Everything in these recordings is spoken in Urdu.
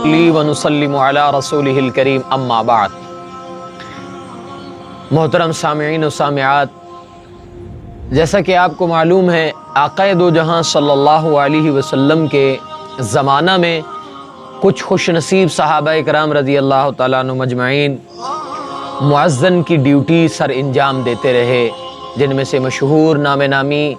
لی ونسلم علی رسولہ الکریم اما بعد۔ محترم سامعین و سامعات، جیسا کہ آپ کو معلوم ہے آقا دو جہاں صلی اللہ علیہ وسلم کے زمانہ میں کچھ خوش نصیب صحابہ کرام رضی اللہ تعالیٰ عنہ مجمعین مؤذن کی ڈیوٹی سر انجام دیتے رہے، جن میں سے مشہور نام نامی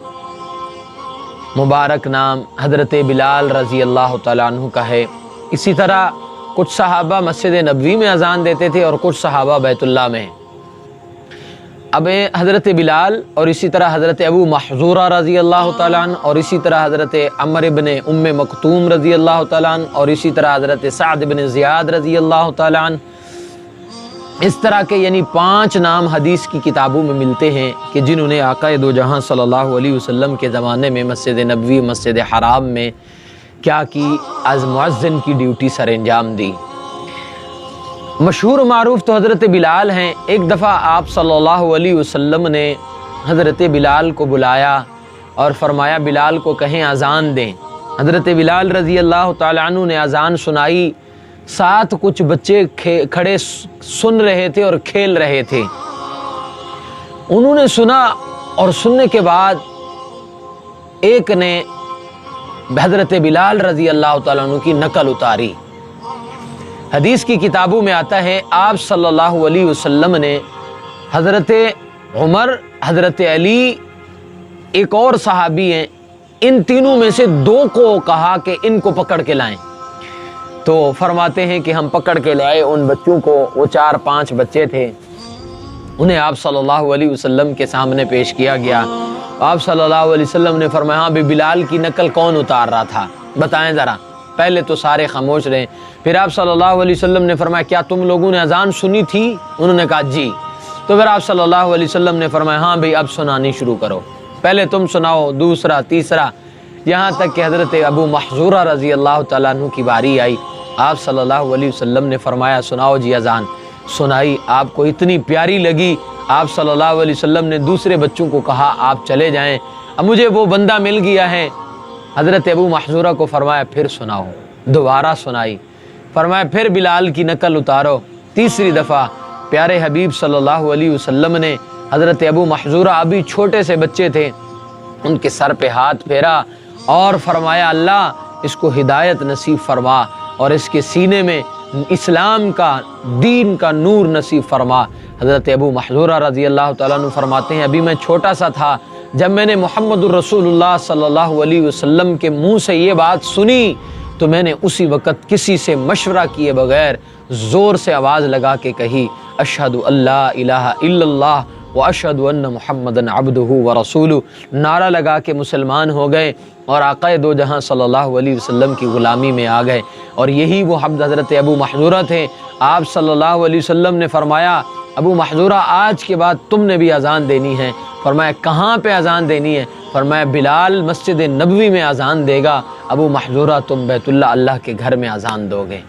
مبارک نام حضرت بلال رضی اللہ تعالیٰ عنہ کا ہے۔ اسی طرح کچھ صحابہ مسجد نبوی میں اذان دیتے تھے اور کچھ صحابہ بیت اللہ میں۔ اب حضرت بلال اور اسی طرح حضرت ابو محذورہ رضی اللہ تعالیٰ عنہ اور اسی طرح حضرت عمر بن ام مکتوم رضی اللہ تعالیٰ عنہ اور اسی طرح حضرت سعد بن زیاد رضی اللہ تعالیٰ عنہ، اس طرح کے یعنی 5 نام حدیث کی کتابوں میں ملتے ہیں کہ جنہوں نے آقا دو جہاں صلی اللہ علیہ وسلم کے زمانے میں مسجد نبوی مسجد حرام میں کیا کی، از مؤذن کی ڈیوٹی سر انجام دی۔ مشہور و معروف تو حضرت بلال ہیں۔ ایک دفعہ آپ صلی اللہ علیہ وسلم نے حضرت بلال کو بلایا اور فرمایا بلال کو کہیں اذان دیں۔ حضرت بلال رضی اللہ تعالیٰ عنہ نے اذان سنائی، ساتھ کچھ بچے کھڑے سن رہے تھے اور کھیل رہے تھے۔ انہوں نے سنا اور سننے کے بعد ایک نے حضرت بلال رضی اللہ تعالیٰ عنہ کی نقل اتاری۔ حدیث کی کتابوں میں آتا ہے آپ صلی اللہ علیہ وسلم نے حضرت عمر، حضرت علی، ایک اور صحابی ہیں، ان تینوں میں سے 2 کو کہا کہ ان کو پکڑ کے لائیں۔ تو فرماتے ہیں کہ ہم پکڑ کے لائے ان بچوں کو، وہ 4-5 بچے تھے، انہیں آپ صلی اللہ علیہ وسلم کے سامنے پیش کیا گیا۔ آپ صلی اللہ علیہ وسلم نے فرمایا ہاں بلال کی نقل کون اتار رہا تھا بتائیں ذرا۔ پہلے تو سارے خاموش رہے، پھر آپ صلی اللہ علیہ وسلم نے فرمایا کیا تم لوگوں نے اذان سنی تھی؟ انہوں نے کہا جی۔ تو پھر آپ صلی اللہ علیہ وسلم نے فرمایا ہاں بھئی اب سنانی شروع کرو، پہلے تم سناؤ، دوسرا، تیسرا، یہاں تک کہ حضرت ابو محذورہ رضی اللہ تعالیٰ عنہ کی باری آئی۔ آپ صلی اللہ علیہ وسلم نے فرمایا سناؤ جی اذان۔ سنائی، آپ کو اتنی پیاری لگی، آپ صلی اللہ علیہ وسلم نے دوسرے بچوں کو کہا آپ چلے جائیں، اب مجھے وہ بندہ مل گیا ہے۔ حضرت ابو محذورہ کو فرمایا پھر سناؤ، دوبارہ سنائی، فرمایا پھر بلال کی نقل اتارو۔ تیسری دفعہ پیارے حبیب صلی اللہ علیہ وسلم نے حضرت ابو محذورہ ابھی چھوٹے سے بچے تھے، ان کے سر پہ ہاتھ پھیرا اور فرمایا اللہ اس کو ہدایت نصیب فرما اور اس کے سینے میں اسلام کا، دین کا نور نصیب فرما۔ حضرت ابو محذورہ رضی اللہ تعالیٰ عنہ فرماتے ہیں ابھی میں چھوٹا سا تھا، جب میں نے محمد الرسول اللہ صلی اللہ علیہ وسلم کے منہ سے یہ بات سنی تو میں نے اسی وقت کسی سے مشورہ کیے بغیر زور سے آواز لگا کے کہی اشہد اللہ الہ الا اللہ واشہد ان محمدًا عبدہ ورسولہ، نعرہ لگا کے مسلمان ہو گئے اور آقا دو جہاں صلی اللہ علیہ وسلم کی غلامی میں آ گئے۔ اور یہی وہ حضرت ابو محذورہ تھے۔ آپ صلی اللہ علیہ وسلم نے فرمایا ابو محذورہ آج کے بعد تم نے بھی اذان دینی ہے۔ فرمایا کہاں پہ اذان دینی ہے؟ فرمایا بلال مسجد نبوی میں اذان دے گا، ابو محذورہ تم بیت اللہ کے گھر میں اذان دو گے۔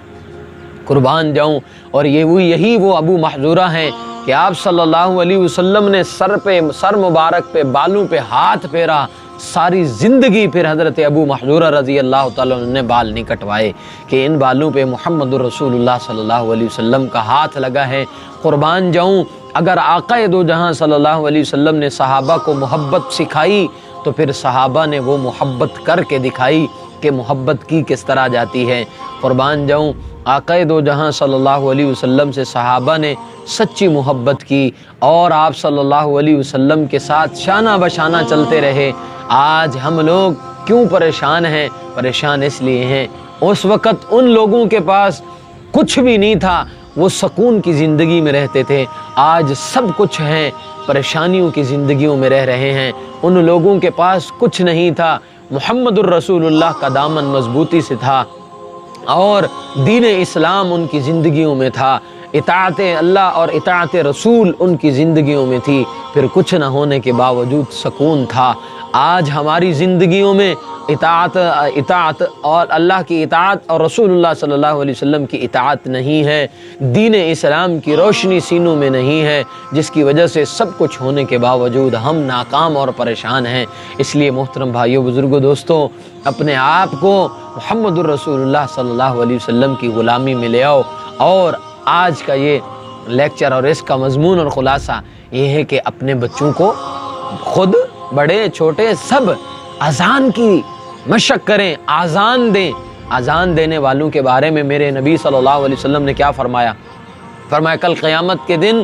قربان جاؤں، اور یہی وہ ابو محذورہ ہیں کہ آپ صلی اللہ علیہ وسلم نے سر مبارک پہ، بالوں پہ ہاتھ پھیرا، ساری زندگی پھر حضرت ابو محذورہ رضی اللہ تعالیٰ عنہ نے بال نہیں کٹوائے کہ ان بالوں پہ محمد الرسول اللہ صلی اللہ علیہ وسلم کا ہاتھ لگا ہے۔ قربان جاؤں، اگر آقا دو جہاں صلی اللہ علیہ وسلم نے صحابہ کو محبت سکھائی تو پھر صحابہ نے وہ محبت کر کے دکھائی کہ محبت کی کس طرح جاتی ہے۔ قربان جاؤں، آقا دو جہاں صلی اللہ علیہ وسلم سے صحابہ نے سچی محبت کی اور آپ صلی اللہ علیہ وسلم کے ساتھ شانہ بشانہ چلتے رہے۔ آج ہم لوگ کیوں پریشان ہیں؟ پریشان اس لیے ہیں اس وقت ان لوگوں کے پاس کچھ بھی نہیں تھا، وہ سکون کی زندگی میں رہتے تھے۔ آج سب کچھ ہیں، پریشانیوں کی زندگیوں میں رہ رہے ہیں۔ ان لوگوں کے پاس کچھ نہیں تھا، محمد الرسول اللہ کا دامن مضبوطی سے تھا اور دین اسلام ان کی زندگیوں میں تھا، اطاعت اللہ اور اطاعت رسول ان کی زندگیوں میں تھی، پھر کچھ نہ ہونے کے باوجود سکون تھا۔ آج ہماری زندگیوں میں اطاعت اور اللہ کی اطاعت اور رسول اللہ صلی اللہ علیہ وسلم کی اطاعت نہیں ہے، دین اسلام کی روشنی سینوں میں نہیں ہے، جس کی وجہ سے سب کچھ ہونے کے باوجود ہم ناکام اور پریشان ہیں۔ اس لیے محترم بھائیوں، بزرگوں، دوستوں، اپنے آپ کو محمد الرسول اللہ صلی اللہ علیہ وسلم کی غلامی میں لے آؤ۔ اور آج کا یہ لیکچر اور اس کا مضمون اور خلاصہ یہ ہے کہ اپنے بچوں کو خود بڑے چھوٹے سب اذان کی مشق کریں، اذان دیں۔ اذان دینے والوں کے بارے میں میرے نبی صلی اللہ علیہ وسلم نے کیا فرمایا؟ فرمایا کل قیامت کے دن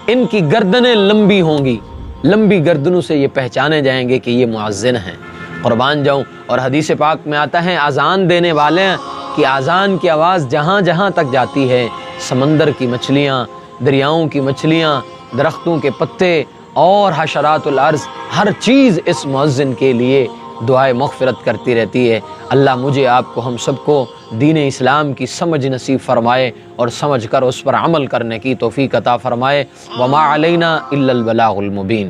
ان کی گردنیں لمبی ہوں گی، لمبی گردنوں سے یہ پہچانے جائیں گے کہ یہ مؤذن ہیں۔ قربان جاؤں۔ اور حدیث پاک میں آتا ہے اذان دینے والے کی اذان کی آواز جہاں جہاں تک جاتی ہے، سمندر کی مچھلیاں، دریاؤں کی مچھلیاں، درختوں کے پتے اور حشرات الارض، ہر چیز اس مؤذن کے لیے دعائے مغفرت کرتی رہتی ہے۔ اللہ مجھے، آپ کو، ہم سب کو دین اسلام کی سمجھ نصیب فرمائے اور سمجھ کر اس پر عمل کرنے کی توفیق عطا فرمائے۔ وما علینا الا البلاغ المبین۔